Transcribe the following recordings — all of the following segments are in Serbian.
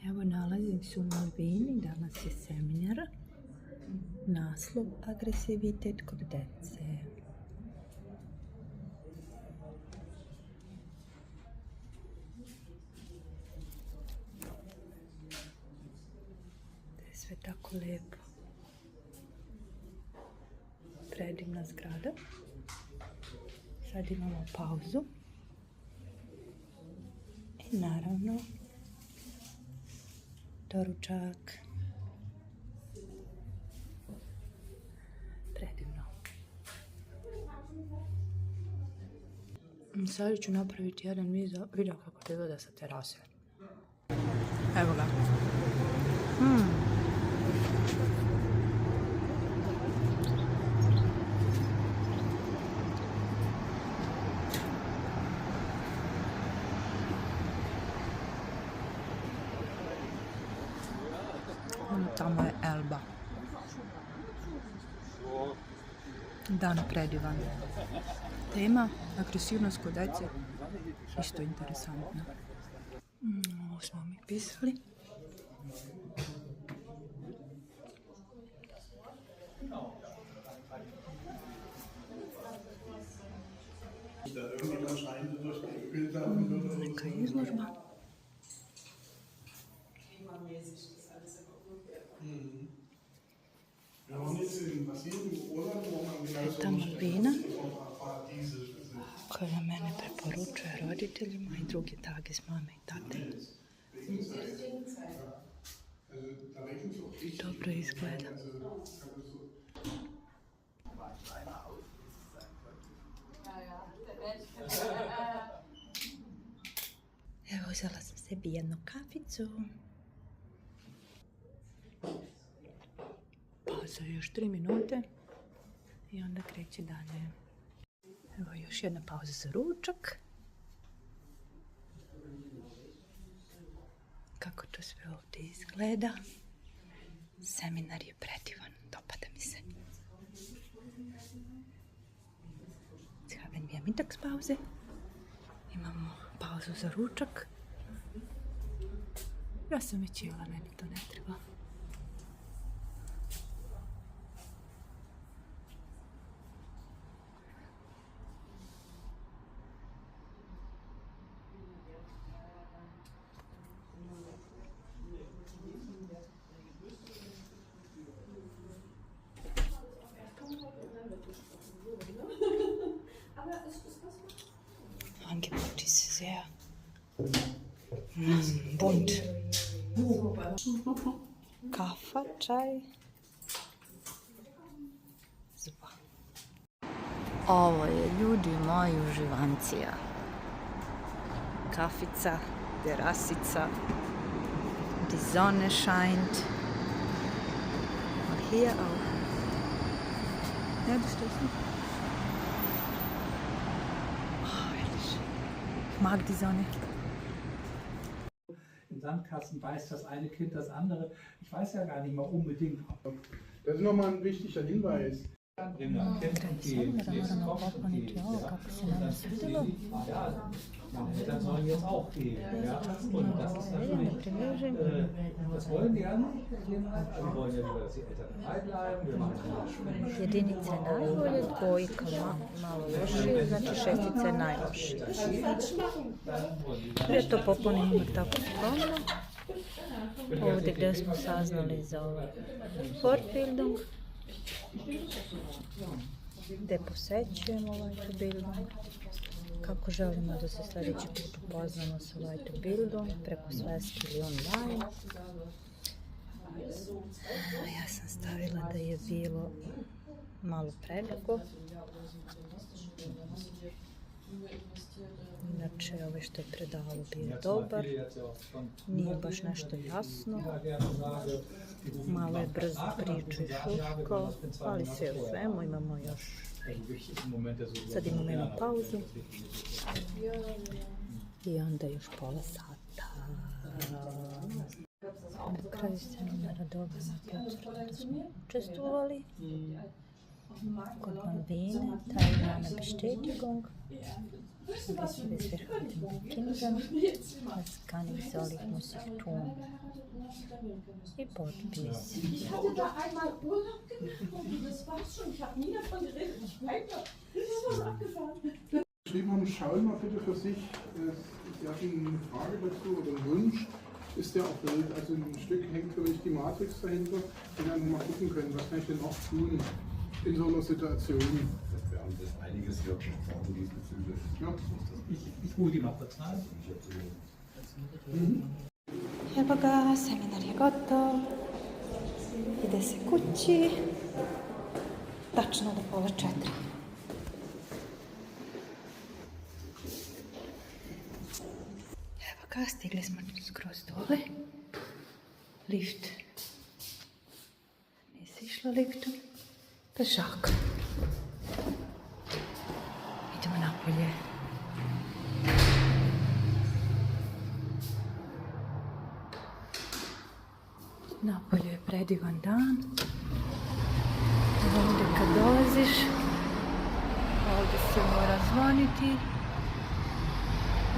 Evo, nalazim se u Malvini, danas je seminar. Naslov: agresivitet kod dece. To je sve tako lijepo. Predivna zgrada. Sad imamo pauzu. I naravno, doručak. Predivno. Sad ću napraviti jedan video kako to izgleda sa terase. Evo ga. Tamo je Elba. Dan predivan. Tema: agresivnost kod dece. Isto interesantno. Ovo smo mi pisali. Neka izložba. Ta Malvina koja mene preporučuje roditeljima i drugi tag iz mame i tate. Dobro izgleda. Evo, uzela sam sebi jednu kaficu. Pauza još 3 minute i onda kreće dalje. Evo još jedna pauza za ručak. Kako to sve ovdje izgleda. Seminar je predivan, dopada mi se. Jetzt haben wir Mittagspause. Imamo pauzu za ručak. Ja sam već jela, meni to ne treba. Angebot ist sehr bunt. Kafa, čaj. Super. Ovo je, ljudi moji, uživancija. Kafica, terasica, die Sonne scheint. Und hier auch. Ja, das steht nicht. Ich mag die Sonne. Im Sandkasten beißt das eine Kind das andere. Ich weiß ja gar nicht mal unbedingt. Das ist nochmal ein wichtiger Hinweis. Meine Eltern sollen jetzt auch gehen. Ja? Und das ist natürlich, das wollen die ja nicht. Also wir wollen ja lieber, dass die Eltern dabei bleiben. Wir machen Jedinice najbolje, dvojka malo lošije, znači šestice najlošije. Ja to popunimo tako skromno. Ovdje gdje smo saznali za ovaj Fortbildung, gdje posećujemo Weiterbildung, kako želimo da se sljedeći put upoznamo sa Weiterbildung, preko sveske ili online. Ja sam stavila da je bilo malo predugo. Inače, ovaj što je predavalo bio dobar. Nije baš nešto jasno. Malo je brzo priču i šutkao, ali sve u svemu imamo još. Sad imamo jednu pauzu. I onda još pola sata. Na kraju seminara dobijemo potvrdu da smo učestvovali. Kod Malvine, Teilnahme Bestätigung. wir heute mit Kindern. Das kann ich, soll ich, muss ich tun. I potpis. Ich hatte da einmal Urlaub gemacht und das war's schon. Ich habe nie davon geredet. Ich bleibe da. Das ist was abgefahren. Geschrieben haben, schauen mal bitte für sich. Sie hatten eine Frage dazu oder einen Wunsch. Ist der auch wild? Also ein Stück hängt für mich die Matrix dahinter. Und dann mal gucken können, was kann ich denn auch tun in so einer Situation. Wir haben das einiges hier besprochen diesbezüglich. Ja. Ich hole die mal kurz rein. Evo ga, seminar je gotov. Ide se kući. Tačno do 3:30. Evo ga, stigli smo skroz dole. Lift. Nije se išlo liftom. Pešak. Idemo napolje. Napolje je predivan dan. Ovdje kad dolaziš, ovdje se mora zvoniti.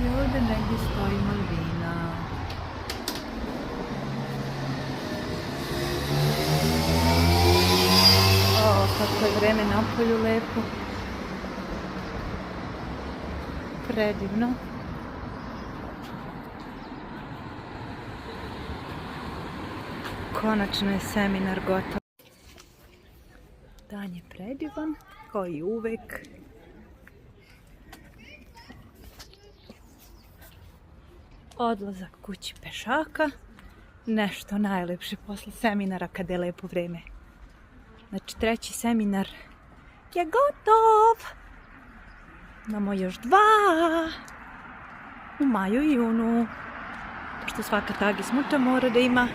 I ovdje negdje stoji Malvina. O, kako je vreme napolju lepo. Predivno. Konačno je seminar gotov. Dan je predivan, kao i uvek. Odlazak kući pešaka. Nešto najlepše posle seminara kada je lepo vreme. Znači, 3. seminar je gotov. Imamo još 2 u maju i junu. Pošto svaka tagi smuta mora da ima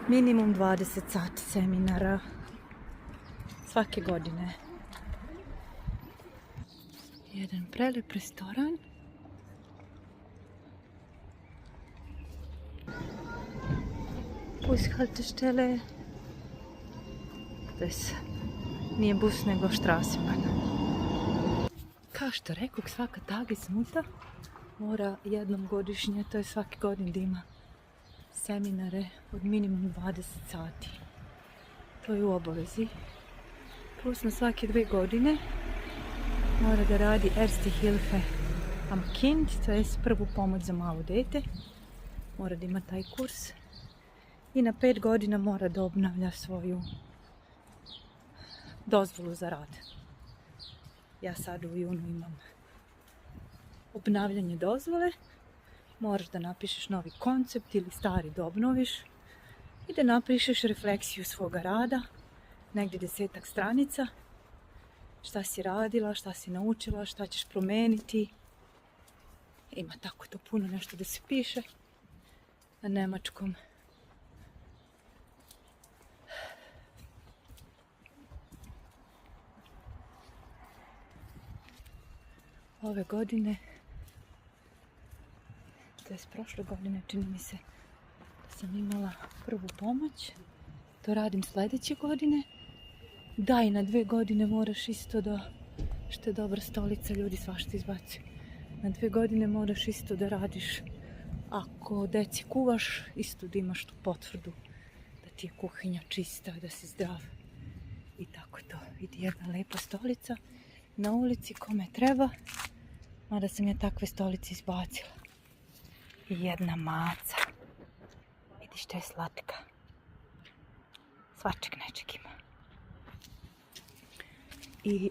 minimum 20 sati seminara svake godine. Jedan prelep restoran. Bushaltestelle. Das nije bus nego Straßenbahn. Kao što rekao, svaka tagi smuta mora jednom godišnje, to je svake godine da ima seminare od minimum 20 sati. To je u obavezi. Plus na svake 2 godine mora da radi Erste Hilfe am Kind, to je prvu pomoć za malo dete. Mora da ima taj kurs. I na 5 godina mora da obnavlja svoju dozvolu za rad. Ja sad u junu imam obnavljanje dozvole. Moraš da napišeš novi koncept ili stari da obnoviš i da napišeš refleksiju svoga rada, negdje 10-ak stranica, šta si radila, šta si naučila, šta ćeš promeniti. Ima tako to puno nešto da se piše na nemačkom. Ove godine, to je prošle godine, čini mi se da sam imala prvu pomoć. To radim sljedeće godine. Da, i na 2 godine moraš isto da, što je dobra stolica, ljudi svašta izbacuju. Na 2 godine moraš isto da radiš, ako deci kuvaš, isto da imaš tu potvrdu da ti je kuhinja čista, da si zdrav. I tako to. Vidi jedna lepa stolica na ulici kome treba. Mada sam ja takve stolice izbacila. I jedna maca. Vidi što je slatka. Svačeg nečeg ima. I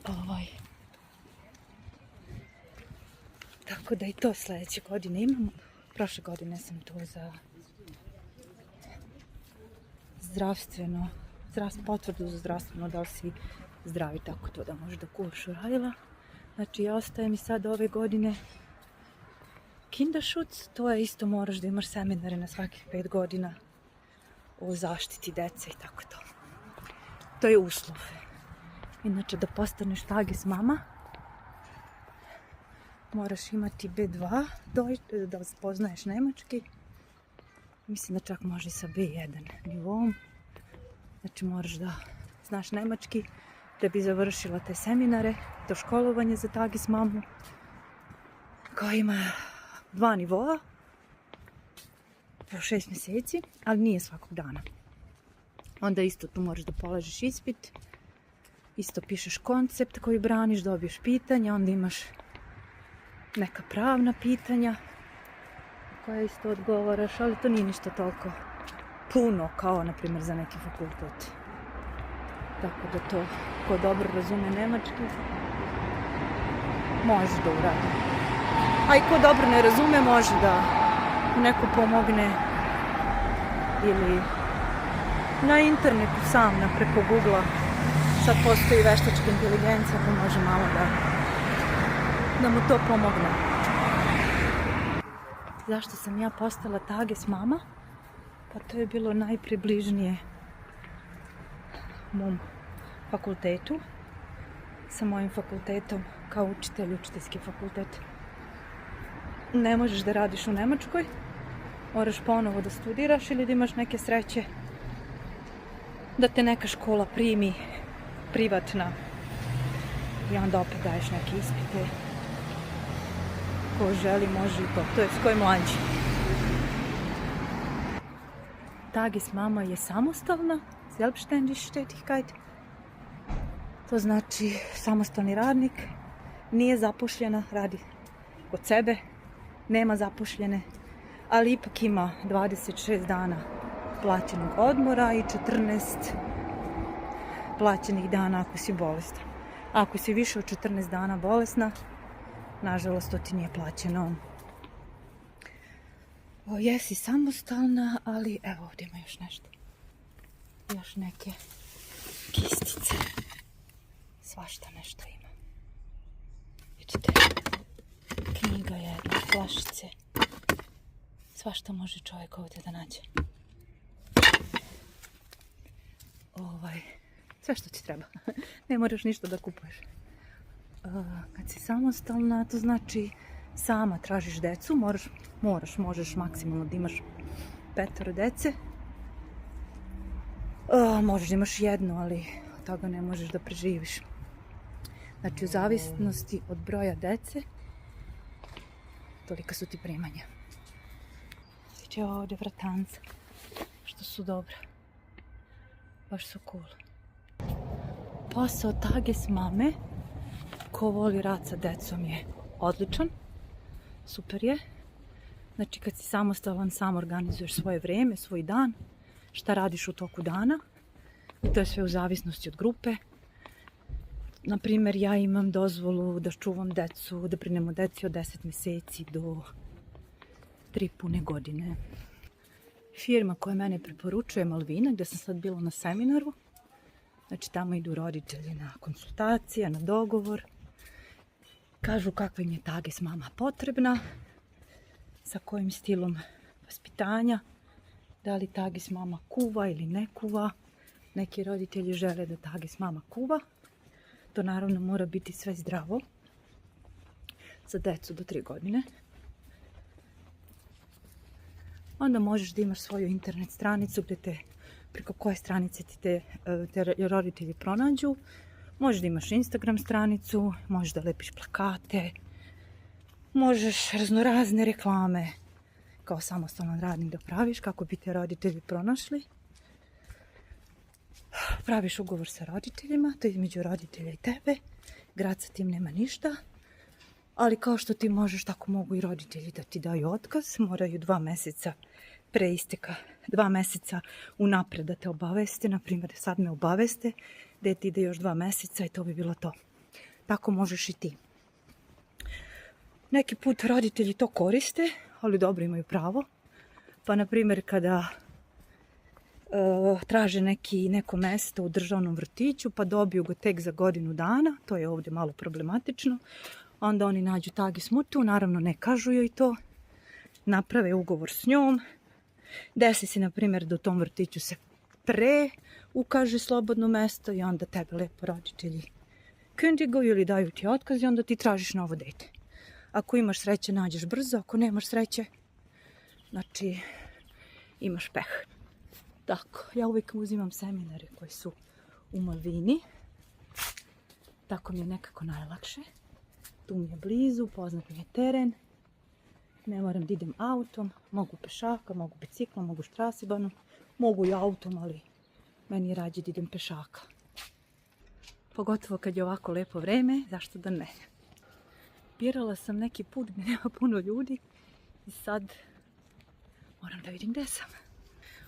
tako da i to sljedeće godine imamo. Prošle godine sam to za potvrdu za zdravstveno, da li si zdravi, tako to da možeš da kuvaš, uradila. Znači, ja ostaje mi sad ove godine Kinderschutz, to je isto, moraš da imaš seminare na svakih 5 godina o zaštiti dece i tako to. To je uslov. Inače, da postaneš Tages mama, moraš imati B2, da poznaješ nemački. Mislim da čak može sa B1 nivom. Znači, moraš da znaš nemački da bi završila te seminare, to školovanje za Tages mamu. koja ima 2 nivoa po 6 mjeseci, ali nije svakog dana. Onda isto tu moraš da polažeš ispit, isto pišeš koncept koji braniš, dobiješ pitanja, onda imaš neka pravna pitanja koja isto odgovaraš, ali to nije ništa toliko puno kao, na primjer, za neki fakultet. Tako da to, ko dobro razume nemački, može da uradi. A i ko dobro ne razume, može da neko pomogne ili na internetu sam, preko Google-a. Sad postoji veštačka inteligencija koja može malo da mu to pomogne. Zašto sam ja postala Tages mama? Pa to je bilo najpribližnije mom fakultetu, sa mojim fakultetom kao učitelj, učiteljski fakultet. Ne možeš da radiš u Nemačkoj, moraš ponovo da studiraš ili da imaš neke sreće da te neka škola primi, privatna, i onda opet daješ neke ispite. Ko želi može i to je s kojim mlađi. Tages mama je samostalna, selbstständig Tätigkeit. To znači samostalni radnik, nije zapošljena, radi kod sebe, nema zapošljene, ali ipak ima 26 dana plaćenog odmora i 14 plaćenih dana ako si bolesna. Ako si više od 14 dana bolesna, nažalost to ti nije plaćeno. Jesi samostalna, ali evo ovdje ima još nešto. Još neke kistice. Svašta nešto ima. Vidite, knjiga jedna, flašice. Svašta može čovjek ovdje da nađe. Sve što ti treba. Ne moraš ništa da kupuješ. Kad si samostalna, to znači sama tražiš decu. Možeš maksimalno da imaš 5 dece. Možeš da imaš jedno, ali od toga ne možeš da preživiš. Znači, u zavisnosti od broja dece, tolika su ti primanja. Sviđa ovdje vratanca, što su dobra. Baš su cool. Posao Tages mame, ko voli rad sa decom, je odličan. Super je. Znači, kad si samostalan, sam organizuješ svoje vrijeme, svoj dan, šta radiš u toku dana. I to je sve u zavisnosti od grupe. Naprimjer, ja imam dozvolu da čuvam decu, da brinem o deci od 10 mjeseci do 3 pune godine. Firma koja mene preporučuje Malvina, gdje sam sad bila na seminaru. Znači, tamo idu roditelji na konsultacije, na dogovor. Kažu kakva im je Tages mama potrebna, sa kojim stilom vaspitanja, da li Tages mama kuva ili ne kuva. Neki roditelji žele da Tages mama kuva. To naravno mora biti sve zdravo za decu do 3 godine. Onda možeš da imaš svoju internet stranicu preko koje stranice ti te roditelji pronađu. Možeš da imaš Instagram stranicu, možeš da lepiš plakate, možeš raznorazne reklame kao samostalan radnik da praviš kako bi te roditelji pronašli. Praviš ugovor sa roditeljima, to je između roditelja i tebe. Grad sa tim nema ništa. Ali kao što ti možeš, tako mogu i roditelji da ti daju otkaz. Moraju 2 mjeseca pre isteka, 2 mjeseca unapred da te obaveste. Naprimjer, sad me obaveste da ti ide još 2 mjeseca i to bi bilo to. Tako možeš i ti. Neki put roditelji to koriste, ali dobro, imaju pravo. Pa, na primjer, kada traže neko mjesto u državnom vrtiću, pa dobiju ga tek za godinu dana, to je ovdje malo problematično, onda oni nađu Tages mutu, naravno ne kažu joj to, naprave ugovor s njom, desi se, na primjer, da u tom vrtiću se pre ukaže slobodno mjesto i onda tebe lepo roditelji kündigu ili daju ti otkaz i onda ti tražiš novo dete. Ako imaš sreće, nađeš brzo, ako nemaš sreće, znači imaš peh. Tako, ja uvijek uzimam seminare koji su u Malvini. Tako mi je nekako najlakše. Tu mi je blizu, poznat mi je teren. Ne moram da idem autom, mogu pešaka, mogu biciklom, mogu štrasibanom, mogu i autom, ali meni je rađe da idem pešaka. Pogotovo kad je ovako lepo vreme, zašto da ne. Birala sam neki put gdje nema puno ljudi i sad moram da vidim gdje sam.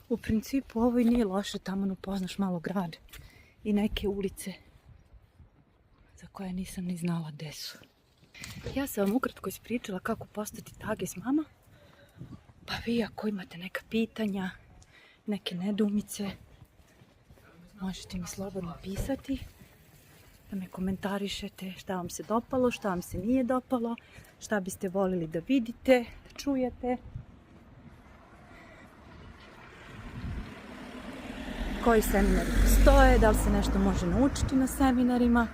U principu ovo i nije loše, tamo upoznaš malo grad i neke ulice za koje nisam ni znala gdje su. Ja sam vam ukratko ispričala kako postati tage s mama, pa vi ako imate neka pitanja, neke nedoumice, možete mi slobodno pisati, da me komentarišete šta vam se dopalo, šta vam se nije dopalo, šta biste voljeli da vidite, da čujete. Koji seminari postoje, da li se nešto može naučiti na seminarima,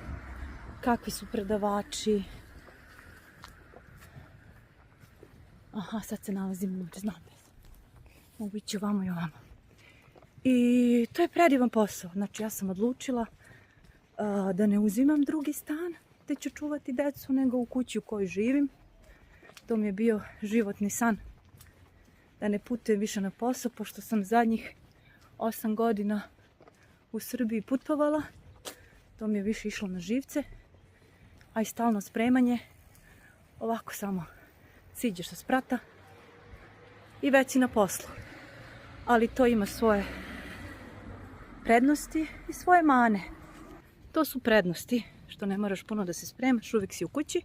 kakvi su predavači. Aha, sad se nalazim unutra, znam da sam. Mogu ići ovamo i ovamo. I to je predivan posao. Znači ja sam odlučila da ne uzimam drugi stan gdje ću čuvati decu, nego u kući u kojoj živim. To mi je bio životni san. Da ne putujem više na posao, pošto sam zadnjih 8 godina u Srbiji putovala. To mi je više išlo na živce. A i stalno spremanje. Ovako samo siđeš sa sprata i već si na poslu. Ali to ima svoje prednosti i svoje mane. To su prednosti, što ne moraš puno da se spremaš, uvijek si u kući.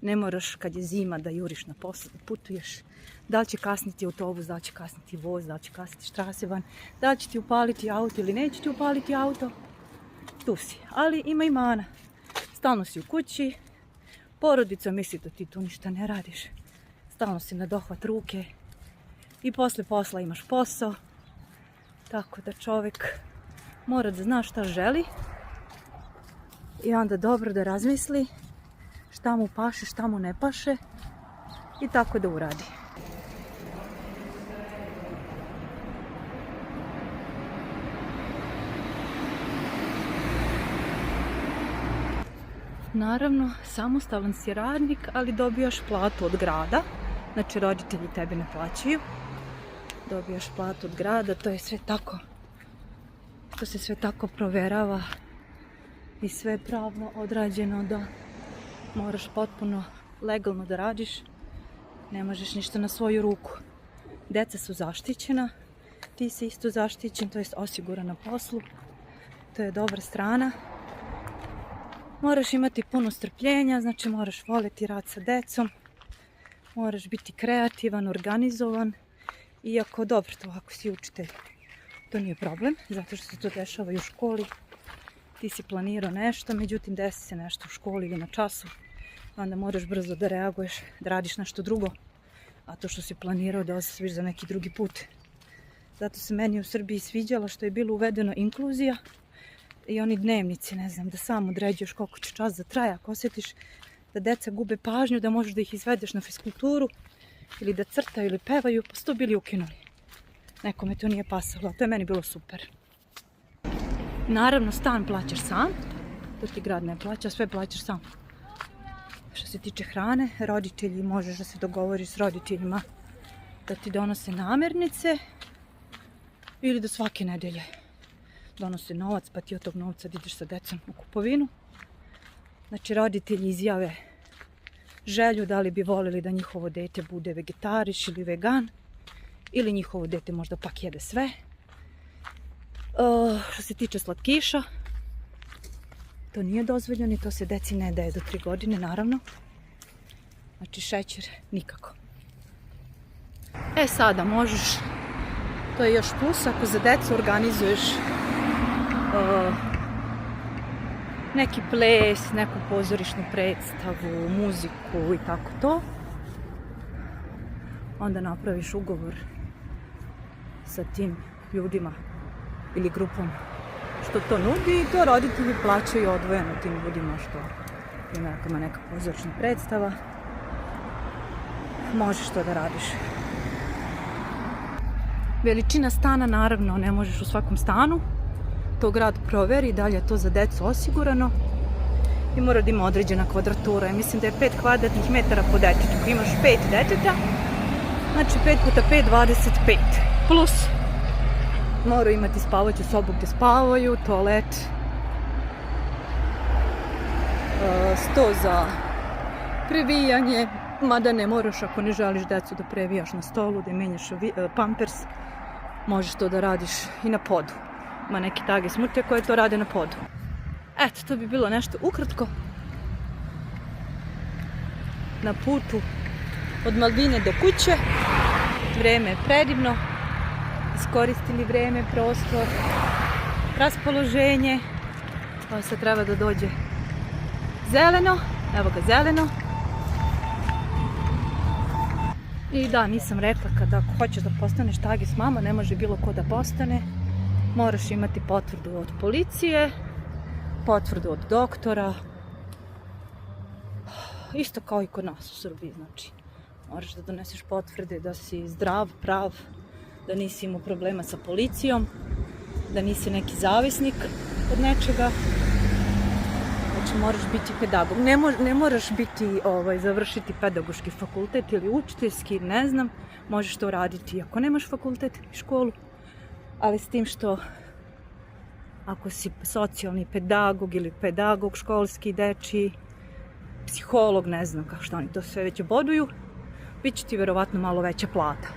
Ne moraš kad je zima da juriš na poslu, da putuješ. Da li će kasniti autobus, da li će kasniti voz, da li će kasniti štraseban, da li će ti upaliti auto ili neće ti upaliti auto. Tu si, ali ima i mana. Stalno si u kući, porodica misli da ti tu ništa ne radiš. Stalno si na dohvat ruke i posle posla imaš posao. Tako da čovjek mora da zna šta želi i onda dobro da razmisli šta mu paše, šta mu ne paše i tako da uradi. Naravno, samostalan si radnik, ali dobijaš platu od grada. Znači, roditelji tebe ne plaćaju. Dobijaš platu od grada, to je sve tako. To se sve tako proverava i sve pravno odrađeno da moraš potpuno legalno da radiš. Ne možeš ništa na svoju ruku. Deca su zaštićena, ti si isto zaštićen, to jest osiguran na poslu. To je dobra strana. Moraš imati puno strpljenja, znači moraš voljeti rad sa decom. Moraš biti kreativan, organizovan. Iako dobro, to ako si učitelj, to nije problem, zato što se to dešava i u školi. Ti si planirao nešto, međutim desi se nešto u školi ili na času. Onda moraš brzo da reaguješ, da radiš nešto drugo. A to što si planirao da ostaviš za neki drugi put. Zato se meni u Srbiji sviđalo što je bilo uvedeno inkluzija. I oni dnevnici, ne znam, da sam određuješ koliko će čas da traje. Ako osjetiš da deca gube pažnju, da možeš da ih izvedeš na fiskulturu ili da crtaju ili pevaju, pa su to bili ukinuli. Nekome to nije pasalo, to je meni bilo super. Naravno, stan plaćaš sam, to ti grad ne plaća, sve plaćaš sam. Što se tiče hrane, roditelji, možeš da se dogovoriš s roditeljima da ti donose namirnice ili da svake nedelje donose novac, pa ti od tog novca da ideš sa decom u kupovinu. Znači, roditelji izjave želju da li bi volili da njihovo dete bude vegetariš ili vegan, ili njihovo dete možda pak jede sve. Što se tiče slatkiša, to nije dozvoljeno i to se deci ne daje do 3 godine, naravno. Znači, šećer nikako. Sada možeš, to je još plus, ako za decu organizuješ neki ples, neku pozorišnu predstavu, muziku i tako to, onda napraviš ugovor sa tim ljudima ili grupom što to nudi i to roditelji plaćaju odvojeno tim ljudima što ima neka pozorišna predstava. Možeš to da radiš. Veličina stana, naravno, ne možeš u svakom stanu. To grad proveri da li je to za decu osigurano i mora da ima određena kvadratura. I mislim da je 5 kvadratnih metara po detetu. Ako imaš 5 deteta, znači 5 puta 5, 25. Plus moraju imati spavaću sobu gdje spavaju, toalet, sto za previjanje, mada ne moraš ako ne želiš decu da previjaš na stolu, da menjaš pampers, možeš to da radiš i na podu. Ima neki tage smute koje to rade na podu. Eto, to bi bilo nešto ukratko. Na putu od Malvine do kuće. Vreme je predivno. Iskoristili vreme, prostor, raspoloženje. Ovo sad treba da dođe zeleno. Evo ga zeleno. I da, nisam rekla kada ako hoćeš da postaneš tagis mama, ne može bilo ko da postane. Moraš imati potvrdu od policije, potvrdu od doktora. Isto kao i kod nas u Srbiji, znači. Moraš da doneseš potvrde da si zdrav, prav, da nisi imao problema sa policijom, da nisi neki zavisnik od nečega. Znači moraš biti pedagog. Ne moraš biti, završiti pedagoški fakultet ili učiteljski, ne znam. Možeš to raditi ako nemaš fakultet i školu. Ali s tim što ako si socijalni pedagog ili pedagog školski, dečiji, psiholog, ne znam kako što oni to sve već boduju, bit će ti vjerovatno malo veća plata.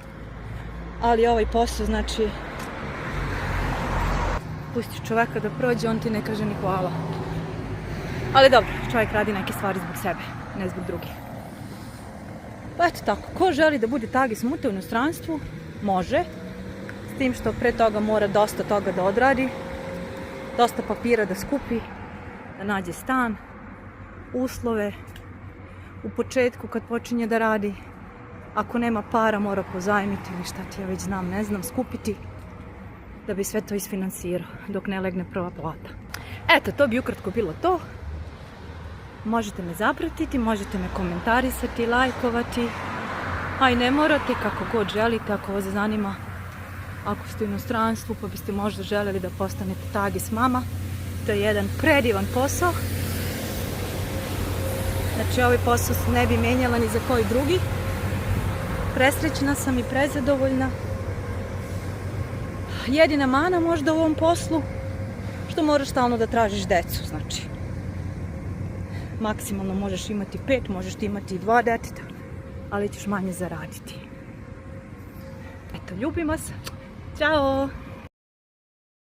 Ali ovaj posao, znači, pustiš čoveka da prođe, on ti ne kaže ni hvala. Ali dobro, čovjek radi neke stvari zbog sebe, ne zbog drugih. Pa eto tako, ko želi da bude tagis mute u inostranstvu, može. S tim što pre toga mora dosta toga da odradi, dosta papira da skupi, da nađe stan, uslove. U početku kad počinje da radi, ako nema para mora pozajmiti ili šta ti ja već znam, ne znam, skupiti da bi sve to isfinansirao dok ne legne prva plata. Eto, to bi ukratko bilo to. Možete me zapratiti, možete me komentarisati, lajkovati, a i ne morate, kako god želite, ako vas zanima. Ako ste u inostranstvu pa biste možda željeli da postanete tagis mama, to je jedan predivan posao. Znači ovaj posao se ne bi menjala ni za koji drugi. Presrećna sam i prezadovoljna. Jedina mana možda u ovom poslu što moraš stalno da tražiš decu, znači. Maksimalno možeš imati 5, možeš imati i 2 deteta, ali ćeš manje zaraditi. Eto, ljubim vas. Ćao!